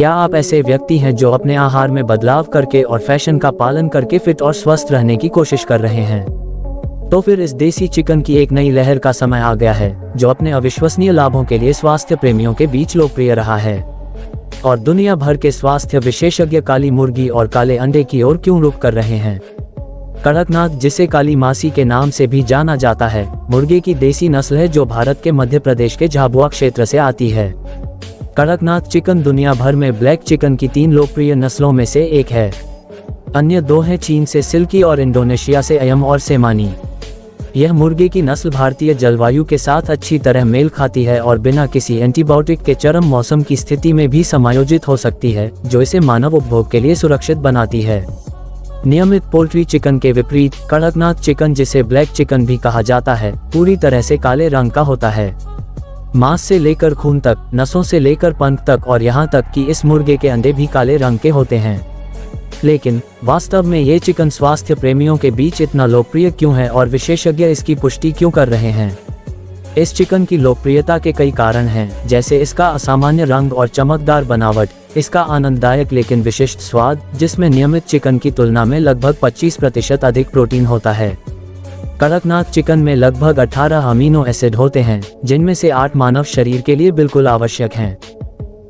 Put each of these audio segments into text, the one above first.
क्या आप ऐसे व्यक्ति हैं जो अपने आहार में बदलाव करके और फैशन का पालन करके फिट और स्वस्थ रहने की कोशिश कर रहे हैं? तो फिर इस देसी चिकन की एक नई लहर का समय आ गया है, जो अपने अविश्वसनीय लाभों के लिए स्वास्थ्य प्रेमियों के बीच लोकप्रिय रहा है। और दुनिया भर के स्वास्थ्य विशेषज्ञ काली मुर्गी और काले अंडे की ओर क्यों रुख कर रहे हैं? कड़कनाथ, जिसे काली मासी के नाम से भी जाना जाता है, मुर्गे की देसी नस्ल है जो भारत के मध्य प्रदेश के झाबुआ क्षेत्र से आती है। कड़कनाथ चिकन दुनिया भर में ब्लैक चिकन की 3 लोकप्रिय नस्लों में से एक है। अन्य 2 हैं चीन से सिल्की और इंडोनेशिया से अयम और सेमानी। यह मुर्गे की नस्ल भारतीय जलवायु के साथ अच्छी तरह मेल खाती है और बिना किसी एंटीबायोटिक के चरम मौसम की स्थिति में भी समायोजित हो सकती है, जो इसे मानव उपभोग के लिए सुरक्षित बनाती है। नियमित पोल्ट्री चिकन के विपरीत, कड़कनाथ चिकन, जिसे ब्लैक चिकन भी कहा जाता है, पूरी तरह से काले रंग का होता है। मांस से लेकर खून तक, नसों से लेकर पंख तक और यहाँ तक कि इस मुर्गे के अंडे भी काले रंग के होते हैं। लेकिन वास्तव में ये चिकन स्वास्थ्य प्रेमियों के बीच इतना लोकप्रिय क्यों है और विशेषज्ञ इसकी पुष्टि क्यों कर रहे हैं? इस चिकन की लोकप्रियता के कई कारण हैं, जैसे इसका असामान्य रंग और चमकदार बनावट, इसका आनंददायक लेकिन विशिष्ट स्वाद, जिसमें नियमित चिकन की तुलना में लगभग 25% अधिक प्रोटीन होता है। कड़कनाथ चिकन में लगभग 18 अमीनो एसिड होते हैं, जिनमें से 8 मानव शरीर के लिए बिल्कुल आवश्यक हैं।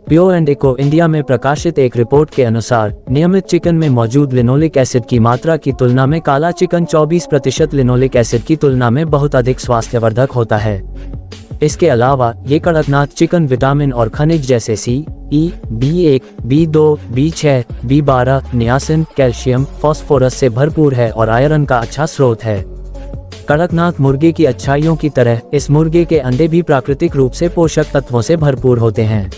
प्योर एंड इको इंडिया में प्रकाशित एक रिपोर्ट के अनुसार, नियमित चिकन में मौजूद लिनोलिक एसिड की मात्रा की तुलना में काला चिकन 24% लिनोलिक एसिड की तुलना में बहुत अधिक स्वास्थ्यवर्धक होता है। इसके अलावा ये कड़कनाथ चिकन विटामिन और खनिज जैसे C, E, B1, B2, B6, B12, niacin, calcium, phosphorus से भरपूर है और आयरन का अच्छा स्रोत है। कड़कनाथ मुर्गे की अच्छाइयों की तरह इस मुर्गे के अंडे भी प्राकृतिक रूप से पोषक तत्वों से भरपूर होते हैं।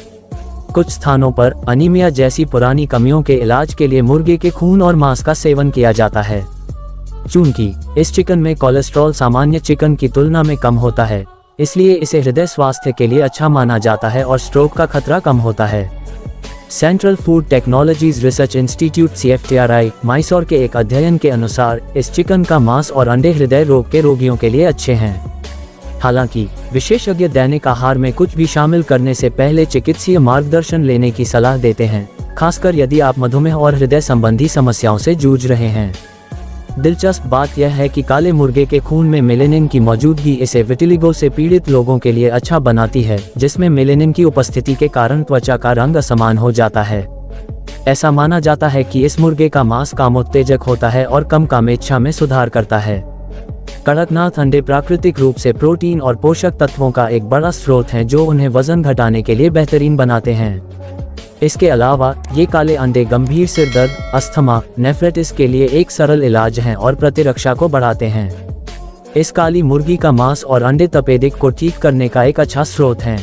कुछ स्थानों पर अनीमिया जैसी पुरानी कमियों के इलाज के लिए मुर्गे के खून और मांस का सेवन किया जाता है। चूंकि इस चिकन में कोलेस्ट्रॉल सामान्य चिकन की तुलना में कम होता है, इसलिए इसे हृदय स्वास्थ्य के लिए अच्छा माना जाता है और स्ट्रोक का खतरा कम होता है। Central food technologies research institute CFTRI, Mysore के एक अध्ययन के अनुसार इस चिकन का मांस और अंडे हृदय रोग के रोगियों के लिए अच्छे हैं। हालांकि विशेषज्ञ दैनिक आहार में कुछ भी शामिल करने से पहले चिकित्सीय मार्गदर्शन लेने की सलाह देते हैं, खासकर यदि आप मधुमेह और हृदय संबंधी समस्याओं से जूझ रहे हैं। दिलचस्प बात यह है कि काले मुर्गे के खून में मेलेनिन की मौजूदगी इसे विटिलिगो से पीड़ित लोगों के लिए अच्छा बनाती है, जिसमें मेलेनिन की उपस्थिति के कारण त्वचा का रंग असमान हो जाता है। ऐसा माना जाता है कि इस मुर्गे का मांस कामोत्तेजक होता है और कम कामेच्छा में सुधार करता है। कड़कनाथ अंडे प्राकृतिक रूप से प्रोटीन और पोषक तत्वों का एक बड़ा स्रोत हैं, जो उन्हें वजन घटाने के लिए बेहतरीन बनाते हैं। इसके अलावा ये काले अंडे गंभीर सिर दर्द, अस्थमा, नेफ्राइटिस के लिए एक सरल इलाज हैं और प्रतिरक्षा को बढ़ाते हैं। इस काली मुर्गी का मांस और अंडे तपेदिक को ठीक करने का एक अच्छा स्रोत हैं।